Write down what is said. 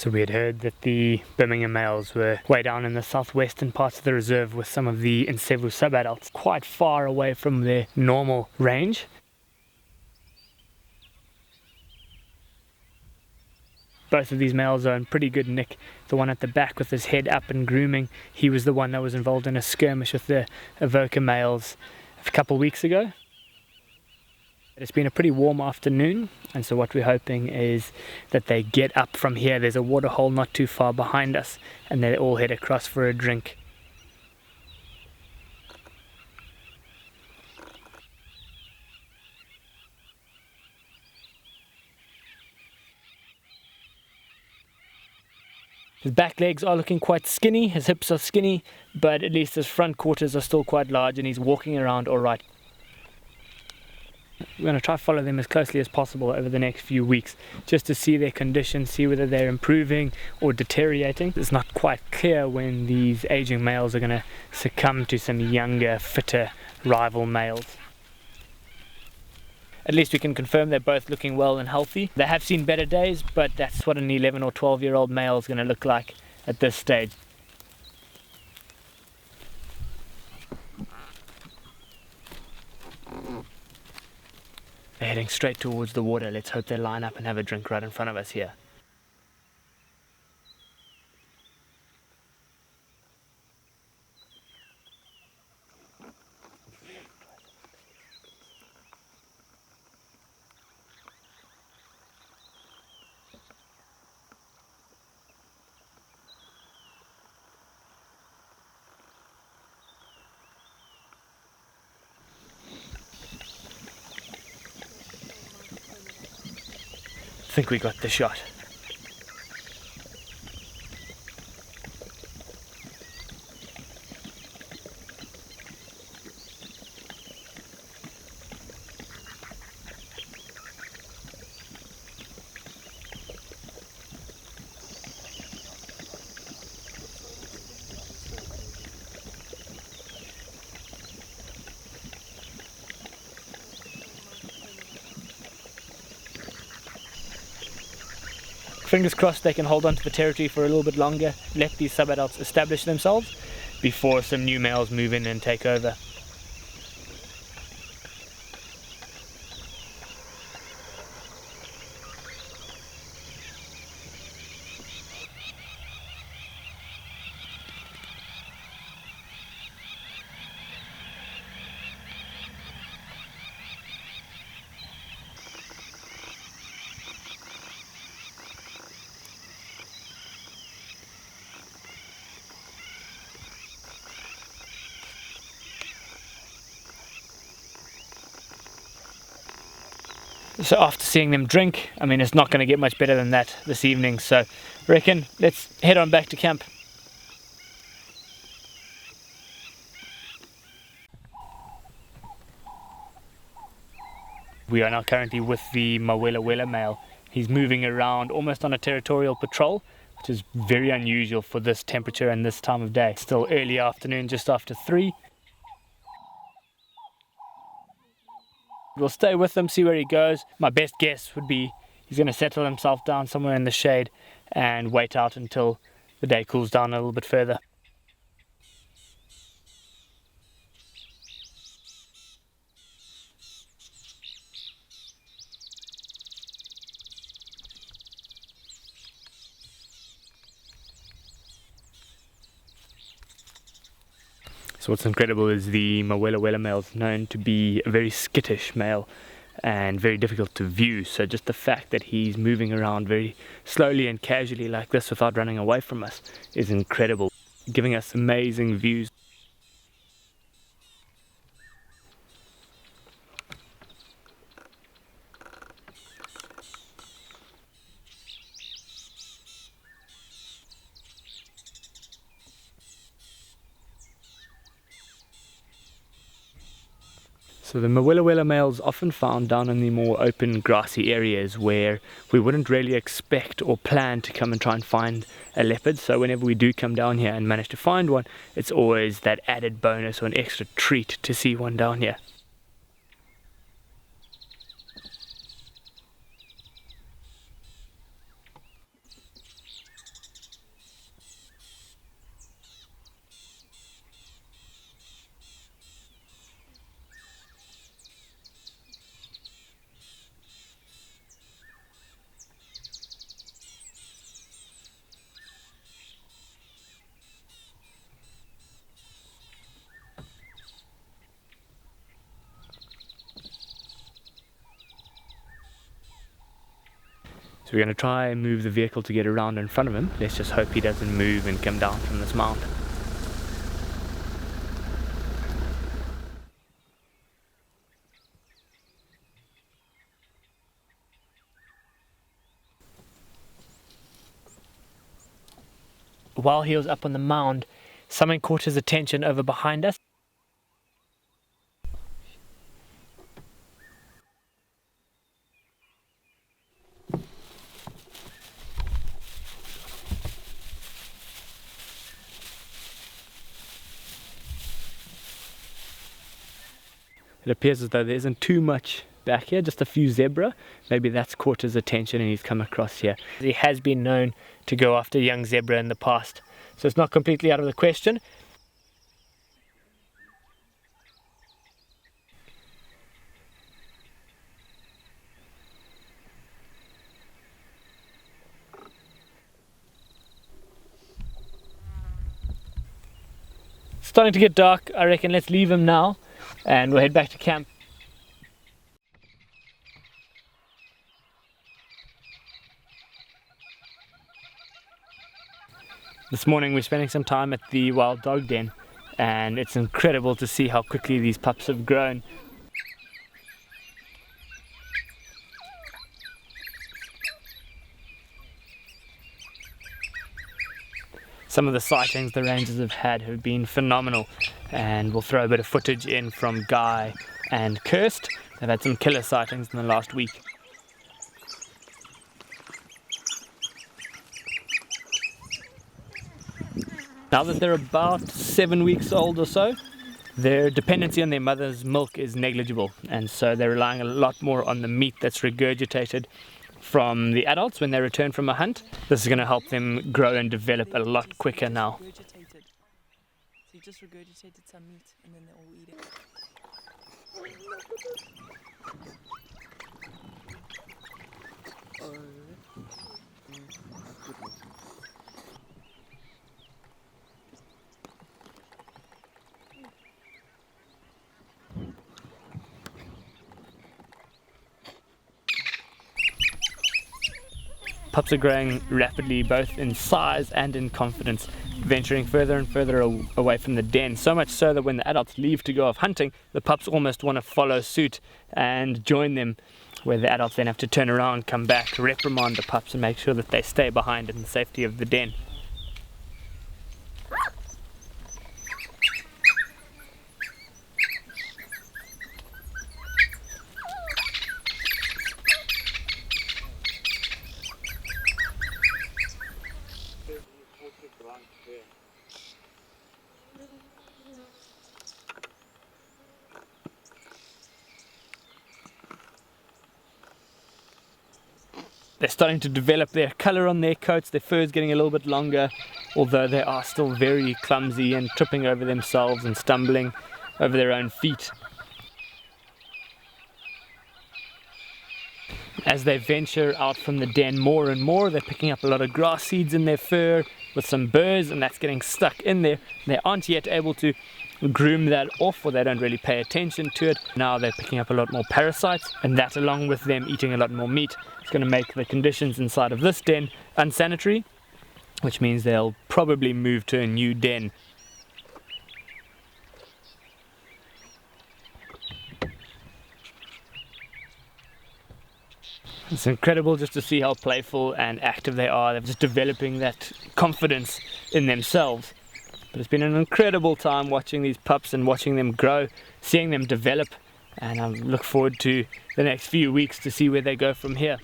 So we had heard that the Birmingham males were way down in the southwestern parts of the reserve with some of the Ntsevu subadults, quite far away from their normal range. Both of these males are in pretty good nick. The one at the back with his head up and grooming, he was the one that was involved in a skirmish with the Birmingham males a couple weeks ago. It's been a pretty warm afternoon, and so what we're hoping is that they get up from here. There's a water hole not too far behind us, and they all head across for a drink. His back legs are looking quite skinny, his hips are skinny, but at least his front quarters are still quite large and he's walking around alright. We're going to try to follow them as closely as possible over the next few weeks just to see their condition, see whether they're improving or deteriorating. It's not quite clear when these aging males are going to succumb to some younger, fitter rival males. At least we can confirm they're both looking well and healthy. They have seen better days, but that's what an 11 or 12-year-old male is going to look like at this stage. They're heading straight towards the water. Let's hope they line up and have a drink right in front of us here. I think we got the shot. Fingers crossed they can hold on to the territory for a little bit longer, let these subadults establish themselves before some new males move in and take over. So after seeing them drink, I mean, it's not going to get much better than that this evening, so I reckon let's head on back to camp. We are now currently with the Mawelawela Male. He's moving around almost on a territorial patrol, which is very unusual for this temperature and this time of day. Still early afternoon, just after 3. We'll stay with him, see where he goes. My best guess would be he's going to settle himself down somewhere in the shade and wait out until the day cools down a little bit further. So what's incredible is the Mawelawela male is known to be a very skittish male and very difficult to view. So just the fact that he's moving around very slowly and casually like this without running away from us is incredible, giving us amazing views. So the Mawelawela male is often found down in the more open grassy areas where we wouldn't really expect or plan to come and try and find a leopard. So whenever we do come down here and manage to find one, it's always that added bonus or an extra treat to see one down here. So we're going to try and move the vehicle to get around in front of him. Let's just hope he doesn't move and come down from this mount. While he was up on the mound, something caught his attention over behind us. It appears as though there isn't too much back here, just a few zebra. Maybe that's caught his attention and he's come across here. He has been known to go after young zebra in the past, so it's not completely out of the question. It's starting to get dark. I reckon let's leave him now and we'll head back to camp. This morning we're spending some time at the wild dog den, and it's incredible to see how quickly these pups have grown. Some of the sightings the rangers have been phenomenal, and we'll throw a bit of footage in from Guy and Kirst. They've had some killer sightings in the last week. Now that they're about 7 weeks old or so, their dependency on their mother's milk is negligible, and so they're relying a lot more on the meat that's regurgitated from the adults when they return from a hunt. This is going to help them grow and develop a lot quicker now. So you just regurgitated some meat and then they all eat it. Pups are growing rapidly, both in size and in confidence, venturing further and further away from the den, so much so that when the adults leave to go off hunting, the pups almost want to follow suit and join them, where the adults then have to turn around, come back, reprimand the pups and make sure that they stay behind in the safety of the den. They're starting to develop their colour on their coats, their fur is getting a little bit longer, although they are still very clumsy and tripping over themselves and stumbling over their own feet. As they venture out from the den more and more, they're picking up a lot of grass seeds in their fur with some burrs, and that's getting stuck in there. They aren't yet able to groom that off, or they don't really pay attention to it. Now they're picking up a lot more parasites, and that, along with them eating a lot more meat, is going to make the conditions inside of this den unsanitary, which means they'll probably move to a new den. It's incredible just to see how playful and active they are. They're just developing that confidence in themselves. But it's been an incredible time watching these pups and watching them grow, seeing them develop, and I look forward to the next few weeks to see where they go from here.